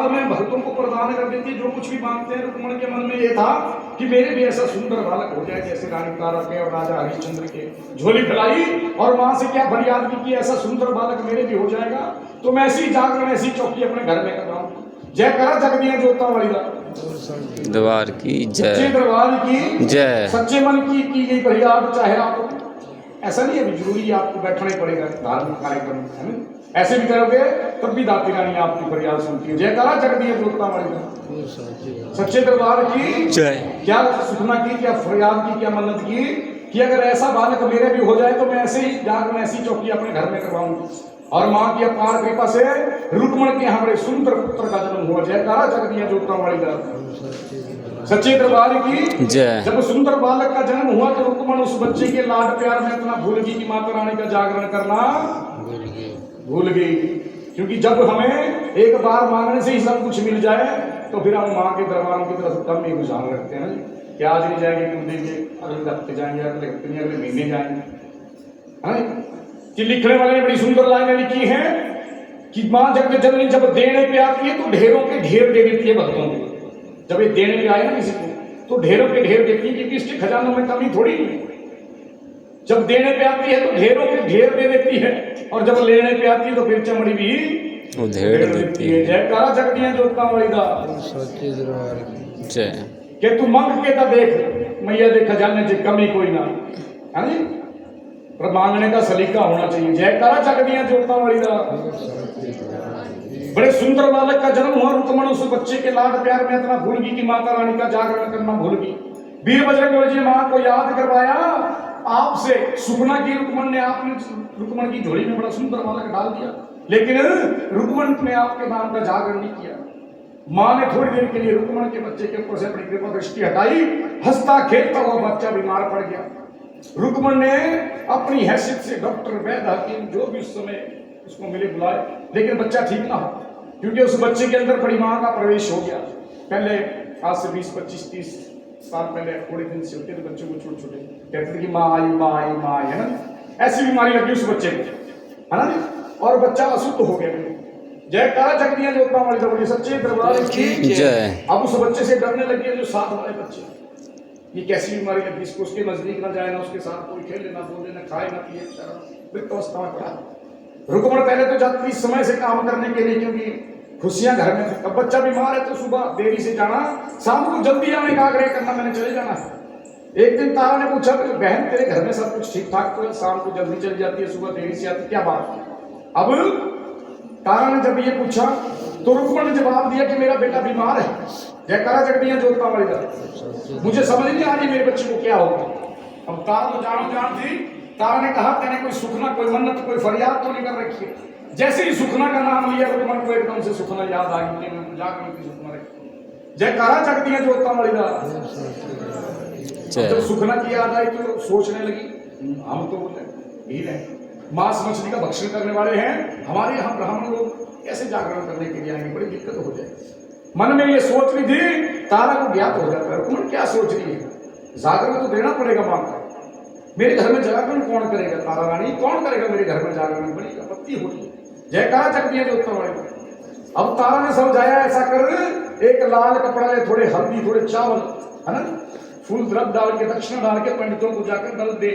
बाद में भक्तों को प्रदान कर देती है जो कुछ भी मांगते हैं। रुक्मण के मन में ये था कि मेरे भी ऐसा सुंदर बालक हो जाए जैसे रानी तारा के और राजा हरिश्चंद्र के। झोली फैलाई और मां से क्या फरियाद की कि ऐसा सुंदर बालक मेरे भी हो जाएगा तो मैं ऐसी जागरण ऐसी चौकी अपने घर में करवाऊंगा। जय करा जगदिया जोता वाली दरबार की जय, सच्चे दरबार की जय। सच्चे मन की गई फरियाद। चाहे आप ऐसा नहीं है जरूरी है आपको बैठना ही पड़ेगा धार्मिक कार्यक्रम है ना, ऐसे भी करोगे तब भी दाती रानी आपकी फरियाद सुनती है। जय करा जगदिया जोता वाली सच्चे दरबार की जय। क्या सुखना की, क्या फरियाद की, क्या मन्नत की कि अगर ऐसा बालक मेरे भी हो जाए तो मैं ऐसे ही जागरण ऐसी चौकी अपने घर में करवाऊंगी। और मां की अपार कृपा से रुक्मण के हमारे सुंदर पुत्र का जन्म हुआ। जयकारा जगदिया जोता वाली सच्चे दरबार की जय। जब सुंदर बालक का जन्म हुआ तो रुक्मण उस बच्चे के लाड प्यार में इतना भूल गई कि माता रानी का जागरण करना भूल गई। क्योंकि जब हमें एक बार मांगने से ही सब कुछ मिल जाए तो फिर हम मां के दरबारों की तरफ कम ही रुझान रखते हैं ना कि आज नहीं जाएंगे कुछ देंगे, अगले हफ्ते जाएंगे, अगले हफ्ते नहीं अगले महीने जाएंगे है कि लिखने वाले ने बड़ी सुंदर लाइनें लिखी हैं कि मां जब जननी जब देने पे आती है तो ढेरों के ढेर दे देती है भक्तों को। जब ये देने पे आए ना किसी को तो ढेरों के ढेर देती है क्योंकि इसके खजानों में कमी थोड़ी नहीं। जब देने पे आती है तो ढेरों के ढेर दे देती है और जब लेने पे आती है तो फिर चमड़ी भी उधेड़ देती है। जयकारा जगदिया जोता वाली जय। कि तू मंग के ता देख मैया दे खजाने से कमी कोई ना है नी, पर मांगने का सलीका होना चाहिए। जयकारा जगदिया जोता वाली बड़े सुंदर बालक का जन्म हुआ। रुक्मण उस बच्चे के लाड प्यार में इतना भूल गई कि माता रानी का जागरण करना भूल गई। वीर बजरंग जी मां को याद करवाया आपसे सुखना की रुक्मण ने आपने रुक्मण की झोली में बड़ा सुंदर बालक डाल दिया लेकिन रुक्मण ने आपके नाम का जागरण नहीं किया। मां ने थोड़ी देर के लिए रुक्मण के बच्चे के ऊपर से अपनी कृपा दृष्टि हटाई। हंसता खेलता हुआ बच्चा बीमार पड़ गया। रुक्मण ने अपनी हैसियत से डॉक्टर वैद्य हकीम जो भी उस समय उसको मिले बुलाए लेकिन बच्चा ठीक ना हो क्योंकि उस बच्चे के अंदर बड़ी मां का प्रवेश हो गया। पहले आज से 20, 25, 30 साल पहले थोड़े दिन से होते थे बच्चों को छोटे छोटे कहते थे कि माँ आई है ना, ऐसी बीमारी लगी उस बच्चे को है ना और बच्चा अशुद्ध हो गया। जयकारा जगदिया जोता वाली दरबार सच्चे दरबार की जय। अब उस बच्चे से डरने लगे जो साथ वाले बच्चे, ये कैसी बीमारी लगी इसको, उसके नजदीक ना जाए ना उसके साथ कोई खेले ना बोले ना खाए ना पिए, मृत अवस्था में पड़ा। रुक्मण पहले तो जाती समय से काम करने के लिए क्योंकि खुशियां घर में थी। अब बच्चा बीमार है तो सुबह देरी से जाना, शाम को जल्दी आने का आग्रह करना, मैंने चले जाना है। एक दिन तारा ने पूछा बहन तेरे घर में सब कुछ ठीक ठाक तो है, शाम को जल्दी चली जाती है सुबह देरी से आती, क्या बात है? अब तारा ने जब ये पूछा तो रुक्मण ने जवाब दिया कि मेरा बेटा बीमार है। जयकारा जगदिया जोता वाली मुझे समझ नहीं आ रही मेरे बच्चे को क्या होगा। अब तारा तो जान थी। तारा ने कहा तेने कोई सुखना कोई मन्नत कोई फरियाद तो नहीं कर रखी है। जैसे ही सुखना का नाम लिया रुक्मण को एकदम से सुखना याद आ गई, जाकर की सुखना रखी। जयकारा जगदिया जोता वाली जब सुखना की याद आई तो सोचने लगी हम तो हीर हैं, मांस मछली का भक्षण करने वाले हैं, हमारे यहाँ ब्राह्मण लोग कैसे जागरण करने के लिए आएंगे, बड़ी दिक्कत हो जाएगी। मन में ये सोच रही थी। तारा को ज्ञात हो जाता है रुक्मण क्या सोच रही है, जागरण तो देना पड़ेगा मां को। मेरे घर में जागरण कौन करेगा, तारा रानी कौन करेगा मेरे घर में जागरण, बड़ी आपत्ति होती है। जयकारा जगदिया जोता वाली। अब तारा ने समझाया ऐसा कर एक लाल कपड़ा ले, थोड़े हल्दी थोड़े चावल है ना, फूल द्रव्य डाल के दक्षिणा डाल के पंडितों को जाकर दल दे।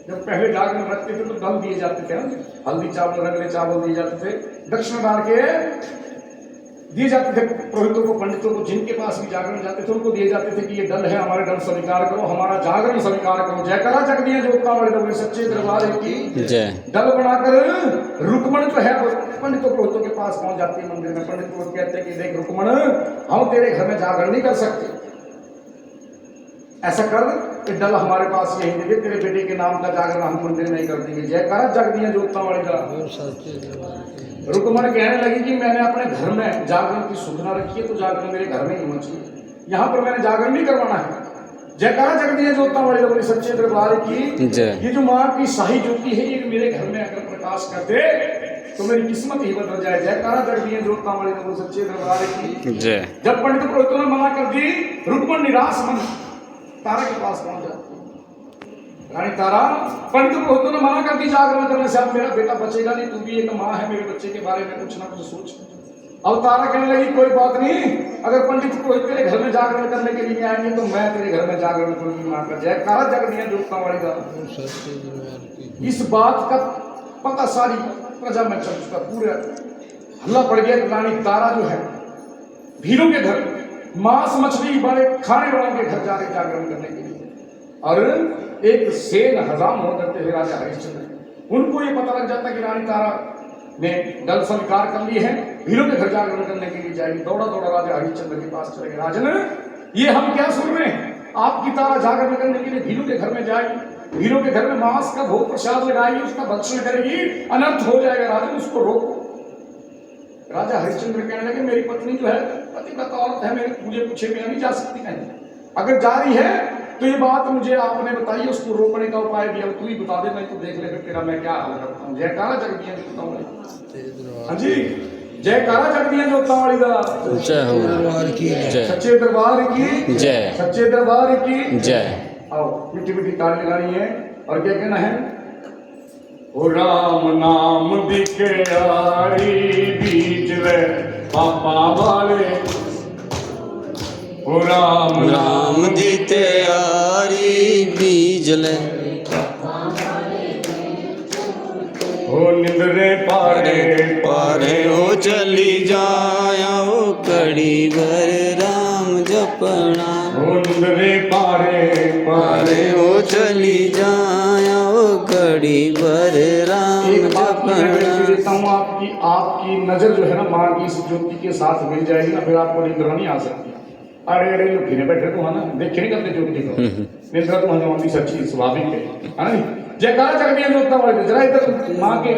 जब पहले जागरण रखते थे तो दल दिए जाते थे, हल्दी चावल रंगले चावल दिए जाते थे, दक्षिणा डाल के दिए जाते थे पुरोहितों को पंडितों को, जिनके पास भी जागरण जाते थे उनको दिए जाते थे कि ये दल है हमारे दल स्वीकार करो, हमारा जागरण स्वीकार करो। जयकारा जगदिया जोता वाली सच्चे दरबार की दल बनाकर रुक्मण जो है पंडितों पुरोहितों के पास पहुंच जाती है मंदिर में। पंडित पुरोहित कहते हैं कि देख रुक्मण हम तेरे घर में जागरण नहीं कर सकते, ऐसा कर दल हमारे पास यही दे दे, तेरे बेटे के नाम का जागरण हम मंदिर में कर देंगे। जयकारा जगदिया जोता वाली रुक्मण कहने लगी कि मैंने अपने घर में जागरण की सुखना रखी है तो जागरण मेरे घर में ही होना चाहिए, यहाँ पर मैंने जागरण नहीं करवाना है। जयकारा जगदिया जोता वाली सच्चे दरबार की ये जो माँ की शाही ज्योति है ये मेरे घर में अगर प्रकाश कर दे तो मेरी किस्मत ही बदल जाए। जयकारा जगदिया जोता वाली सच्चे दरबार की। जब पंडित पुरोहितों ने मना कर दी रुक्मण निराश मन तारा के पास पहुंच जाती। रानी तारा पंडित पुरोहितों ने मना कर दी जागरण करने से, अब मेरा बेटा बचेगा नहीं, तू भी एक माँ है मेरे बच्चे के बारे में कुछ ना कुछ सोच। अब तारा कहने लगी कोई बात नहीं, अगर पंडित को तेरे घर में जागरण करने के लिए आएंगे तो मैं तेरे घर में जागरण करूंगी। मां का जयकारा जग दिया जोतता वाली का। इस बात का पता सारी प्रजा में चल चुका, पूरा हल्ला पड़ गया। रानी तारा जो है भीलों के घर, मांस मछली बड़े खाने वालों के घर जा रहे जागरण करने के लिए, और एक सेन हजाम हो करते थे राजा हरिश्चंद्र। उनको ये पता लग जाता कि रानी तारा ने दल स्वीकार कर लिए हैं, भीलों के घर जागरण करने के लिए जाएगी। दौड़ा दौड़ा राजा हरिश्चंद्र के पास चले गए। राजन, ये हम क्या सुन रहे हैं, आपकी तारा जागरण करने के लिए भीलों के घर में जाएगी, भीलों के घर में मांस का भोग प्रसाद लगाएगी, उसका भक्षण करेगी, अनर्थ हो जाएगा। राजन, उसको रोको। राजा हरिश्चंद्र कहने लगे मेरी पत्नी जो है पतिव्रता औरत है, मेरे पूजे पूछे बिना नहीं जा सकती कहीं। अगर जा रही है तो ये बात मुझे आपने बताई, उसको रोकने का उपाय भी अब तू ही बता दे, मैं तो देख ले फिर तेरा मैं क्या हाल करता हूँ। जयकारा जग दिया जोतता हूँ। हाँ जी, जयकारा जग दिया जोतता वाली का। जय हो जय, सच्चे दरबार की जय, सच्चे दरबार की जय। आओ मिट्टी मिट्टी ताली लगानी है। और क्या कहना है, ओ राम नाम दिखे यारी बीच वे पापा वाले, ओ राम राम दी तैयारी बीजले, ओ निंदरे पारे पारे हो चली जाया ओ कड़ी भर राम जपना, ओ निंदरे पारे पारे हो चली जाया ओ कड़ी भर राम एक बात मैं जपना। देता हूँ, आपकी नजर जो है ना माँ की इस ज्योति के साथ मिल जाएगी ना, फिर आपको निंद्रा नहीं आ सकती। अरे अरे लोग घिरे बैठे तो है ना, देखे नहीं करते ज्योति को, निंद्रा तो हमारी सच्ची स्वाभाविक है ना। जयकारा जग दिया जोतता वाले, जरा इधर माँ के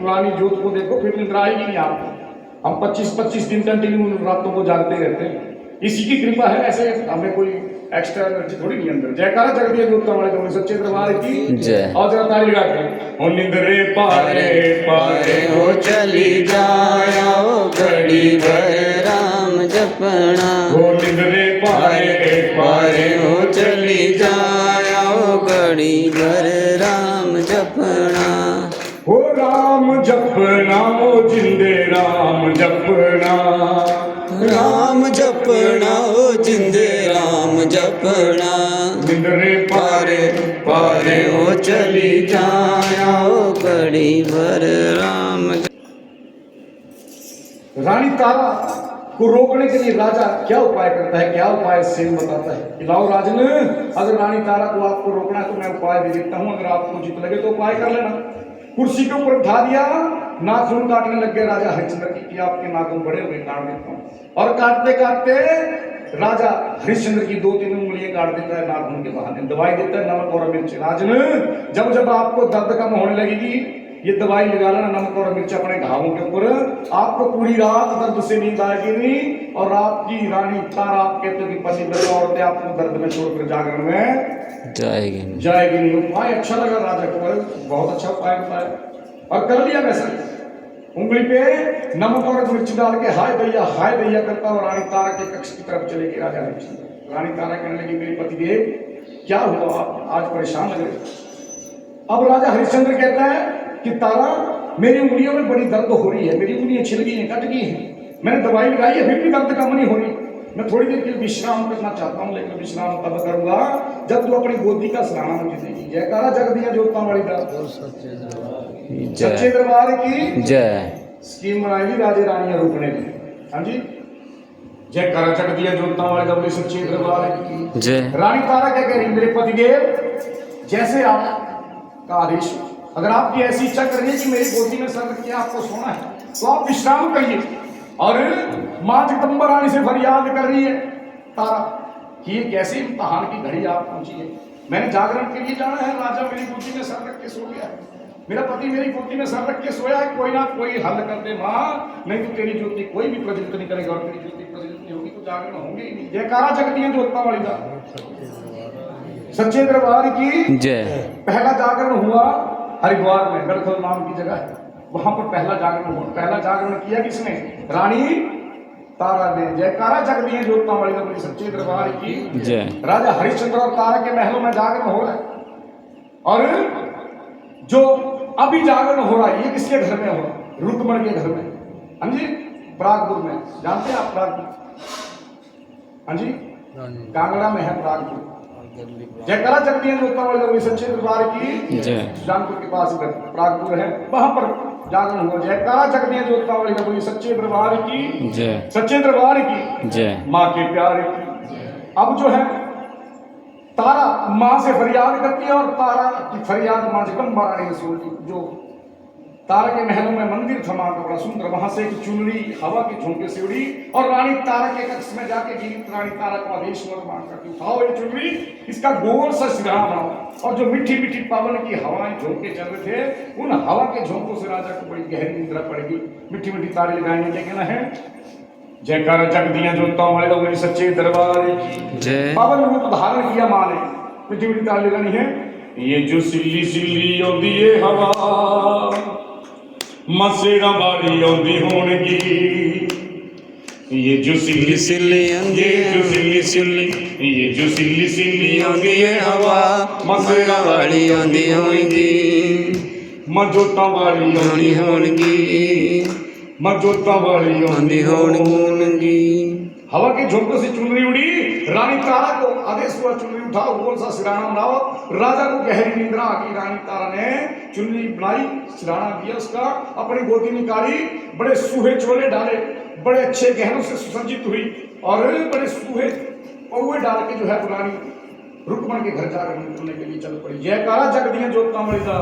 रानी ज्योत को देखो, फिर निंद्रा आएगी नहीं आपको। हम 25-25 दिन कंटिन्यू रातों को जागते रहते हैं, इसी की कृपा है, ऐसे हमें कोई एक्स्ट्रा एनर्जी थोड़ी नहीं अंदर। जयकारा जग दिया जोतता वाले तो सच्चे दरबार की जय। और जरा ताली लगा के, ओ निंदरे पारे पारे हो चली जाया ओ कड़ी भर राम जपना, ओ निंदरे पारे पारे हो चली जाया ओ कड़ी भर राम जपना, हो राम जपना, ओ जिंदे राम जपना, राम जपना ओ जिंदे राम जपना, निंदरे पारे पारे हो चली जाया ओ कड़ी भर राम। रानी तारा को रोकने के लिए राजा क्या उपाय करता है, क्या उपाय सेन बताता है। लाओ राजन, अगर रानी तारा को आपको रोकना है तो मैं उपाय दे देता हूँ, अगर आपको उचित लगे तो उपाय कर लेना। कुर्सी के ऊपर उठा दिया, नाखून काटने लग गए राजा हरिश्चंद्र की, कि आपके नाखून बड़े हुए, काट देता हूँ। और काटते काटते राजा हरिश्चंद्र की 2-3 उंगलियां काट देता है नाखून के बहाने, दवाई देता है नमक और मिर्च। राजन, जब जब आपको दर्द कम होने लगेगी ये दवाई लगा लेना, नमक और मिर्च अपने घावों के ऊपर, आपको पूरी रात दर्द से नींद आएगी नहीं। और आपकी रानी तारा आप कहते हो कि पतिव्रता औरतें आपको दर्द में छोड़कर जागरण में जाएगी नहीं। उपाय अच्छा लगा राजा को, बहुत अच्छा उपाय बताया और कर लिया वैसा। उंगली पे नमक और मिर्च डाल के हाय दैया करता और रानी तारा के कक्ष की तरफ चले गए राजा हरिश्चंद्र। रानी तारा कहने लगी मेरे पतिदेव क्या हुआ, आप आज परेशान लग रहे। अब राजा हरिश्चंद्र कहता है कि तारा मेरी उंगलियों में बड़ी दर्द हो रही है, मेरी उंगलियां छिल गई हैं, कट गई हैं, मैंने दवाई लगाई है फिर भी दर्द कम नहीं हो रही। मैं थोड़ी देर के लिए विश्राम करना चाहता हूँ, लेकिन विश्राम तब करूंगा जब तू अपनी गोदी का सराहना मुझे देगी। जयकारा जग दिया जोतता वाली का, सच्चे दरबार की जय। स्कीम बनाएगी राजे रानियां रोकने की। हाँ जी, जयकारा जग दिया जोतता वाले का, बोले सच्चे दरबार की जय। रानी तारा क्या कह रही, मेरे पतिदेव जैसे आपका आदेश, अगर आपकी ऐसी इच्छा कर रही है कि मेरी गोदी में सर रख के आपको सोना है तो आप विश्राम करिए। और मां जगदम्बा रानी से फरियाद कर रही है तारा कि ये कैसे इम्तहान की घड़ी आप पहुंची है, मैंने जागरण के लिए जाना है, राजा मेरी गोदी में सर रख के सो गया है, मेरा पति मेरी गोदी में सर रख के सोया है, कोई ना कोई हल कर दे मां, नहीं तो तेरी ज्योति कोई भी प्रज्वलित नहीं करेगा, और तेरी ज्योति प्रज्वलित नहीं होगी तो जागरण होंगे ही नहीं। जयकारा जग दिया जोतता वाली का, सच्चे दरबार की जय। पहला जागरण हुआ हरिद्वार में, गढ़खल नाम की जगह है, वहां पर पहला जागरण हुआ। पहला जागरण किया किसने, रानी तारा ने। जयकारा जग दिए जोतता वाली का, बोली सच्चे दरबार की जय। राजा हरिश्चंद्र और तारा के महलों में जागरण हो रहा है, और जो अभी जागरण हो रहा है ये किसके घर में हो रहा है, रुक्मण के घर में। हाँ जी, प्रागपुर में, जानते हैं आप प्रागपुर? हाँ जी, कांगड़ा में है प्रागपुर। जयकारा जगदिए जोता वाले लोग सच्चे दरबार की जय। सुजानपुर के पास इधर प्रागपुर है, वहां पर जागरण हुआ। जयकारा जगदिए जोता वाले लोग सच्चे दरबार की जय। सच्चे दरबार की जय। माँ के प्यारे की। अब जो है तारा माँ से फरियाद करती है, और तारा की फरियाद माँ जगदम्बा रानी ने सुनी। जो तारा के महलों में मंदिर था माँ का बड़ा सुंदर, वहां से एक चुनरी हवा के झोंके से उड़ी और रानी तारा के कक्ष में जाके जीवित रानी तारा को आदेश हुआ माँ का कि उठाओ ये चुनरी, इसका गोल सा सिरहा बनाओ। और जो मीठी मीठी पवन की हवाएं झोंके चल रहे थे, उन हवा के झोंकों से राजा को बड़ी गहरी निद्रा पड़ेगी। मीठी मीठी तारे लगाएंगे, लेकिन है जयकारा जगदिया जोता वाले लोग सच्चे दरबार की जय। पावन रूप धारण किया माँ ने। मीठी मीठी तारे लगानी है। ये जो सिल्ली सिल्ली आउंदी है हवा, मसेरा बारी आउंदी होणगी। ये जो सिल्ली सिल्ली आउंदी, ये जो सिल्ली सिल्ली, ये जो सिल्ली सिल्ली आउंदी है हवा, मसेरा वाली आंदी होएगी, मजोता वाली आउंदी होणगी, मजोता वाली आंदी होणगी। हवा के झोंकों से चुनरी उड़ी, रानी तारा को आदेश हुआ चुनरी उठाओ, गोल सा सिराना बनाओ। राजा को गहरी निंद्रा आ गई। रानी तारा ने चुनरी बनाई, सिराना दिया उसका, अपनी गोदी निकाली, बड़े सूहे चोले डाले, बड़े अच्छे गहनों से सुसज्जित हुई और बड़े सूहे पौवे डाल के जो है पुरानी रुक्मण के घर जाकर निकलने के लिए चल पड़ी। जयकारा जगदिए जोता वाली दा।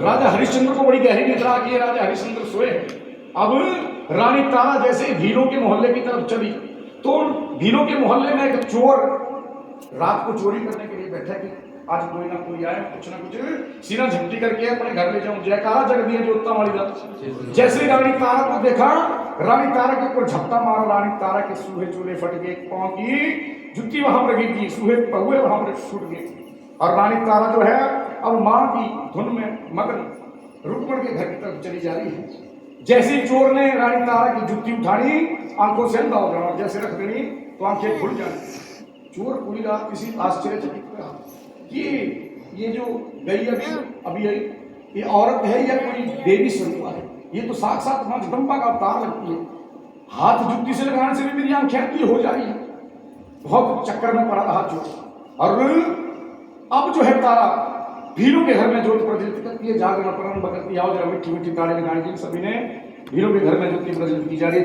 राजा हरिश्चंद्र को बड़ी गहरी निद्रा आ गई। राजा हरिश्चंद्र सोए। अब रानी तारा जैसे भीलों के मोहल्ले की तरफ चली, तो भीलों के मोहल्ले में एक चोर रात को चोरी करने के लिए बैठा कि आज कोई ना कोई आए, कुछ ना कुछ सीना झपटी करके अपने घर ले जाऊं। जयकारा जगदिए जोता वाली दा। जैसे रानी तारा को देखा, रानी तारा के ऊपर झपटा मारा, रानी तारा के सूहे चूल्हे फट गए, पांव की जुत्ती वहां पर गिर गई, सूहे पहुए वहां पर छूट गए। और रानी तारा जो है अब मां की धुन में मगन रुक्मण के घर की तरफ चली जा रही है। जैसे चोर ने रानी तारा की जुत्ती उठानी, आंखों से अंधा हो जाना, जैसे रख देनी तो आंखें खुल जानी। चोर पूरी रात किसी आश्चर्यचकित रहा कि ये जो गई अभी ये औरत है या कोई देवी स्वरूप है, ये तो साक्षात मां जगदम्बा का अवतार लगती है। हाथ जुत्ती से लगाने से भी मेरी आंखें अंधी हो जा रही है। बहुत चक्कर में पड़ा रहा चोर। और अब जो है तारा भीलों के घर में ज्योति प्रज्वलित करती है, जागरण प्रारंभ करती है। आओ जरा मीठी मीठी ताड़े लगाएंगे सभी ने। भीलों के घर में ज्योति प्रज्वलित की जा रही है।